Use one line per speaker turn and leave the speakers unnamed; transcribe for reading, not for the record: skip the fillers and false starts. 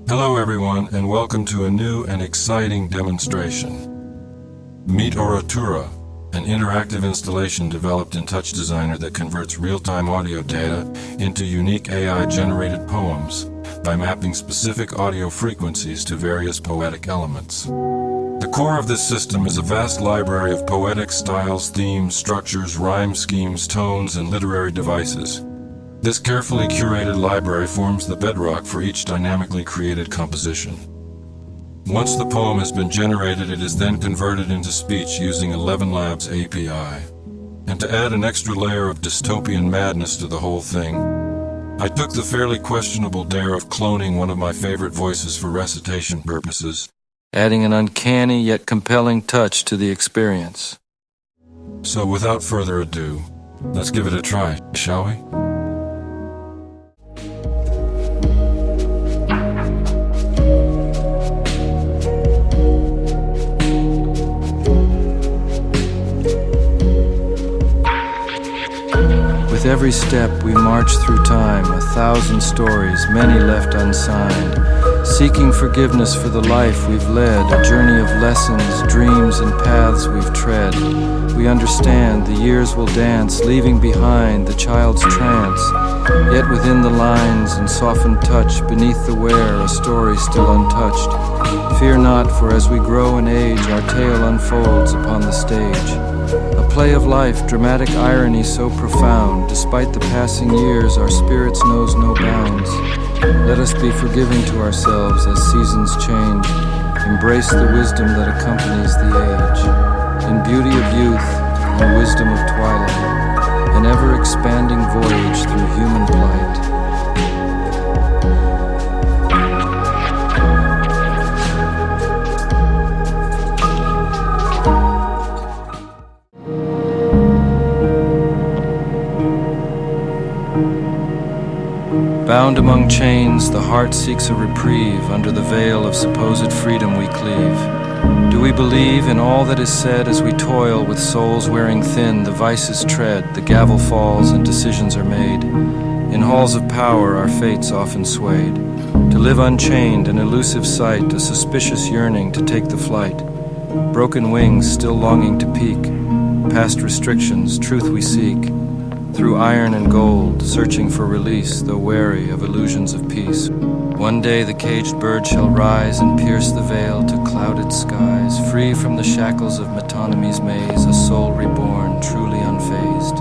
Hello everyone, and welcome to a new and exciting demonstration. Meet Oratura, an interactive installation developed in Touch Designer that converts real-time audio data into unique AI-generated poems by mapping specific audio frequencies to various poetic elements. The core of this system is a vast library of poetic styles, themes, structures, rhyme schemes, tones, and literary devices. This carefully curated library forms the bedrock for each dynamically created composition. Once the poem has been generated, it is then converted into speech using ElevenLabs API. And to add an extra layer of dystopian madness to the whole thing, I took the fairly questionable dare of cloning one of my favorite voices for recitation purposes, adding an uncanny yet compelling touch to the experience. So without further ado, let's give it a try, shall we?
With every step we march through time, 1,000 stories, many left unsigned, seeking forgiveness for the life we've led, a journey of lessons, dreams, and paths we've tread. We understand the years will dance, leaving behind the child's trance, yet within the lines and softened touch, beneath the wear, a story still untouched. Fear not, for as we grow in age, our tale unfolds upon the stage. A play of life, dramatic irony so profound. Despite the passing years, our spirits knows no bounds. Let us be forgiving to ourselves as seasons change. Embrace the wisdom that accompanies the age. In beauty of youth and wisdom of twilight, an ever-expanding voyage through human plight. Bound among chains, the heart seeks a reprieve. Under the veil of supposed freedom we cleave. Do we believe in all that is said as we toil with souls wearing thin? The vices tread, the gavel falls, and decisions are made. In halls of power our fates often swayed. To live unchained, an elusive sight, a suspicious yearning to take the flight. Broken wings still longing to peak. Past restrictions, truth we seek. Through iron and gold, searching for release, though wary of illusions of peace. One day the caged bird shall rise and pierce the veil to clouded skies, free from the shackles of metonymies maze, a soul reborn, truly unfazed.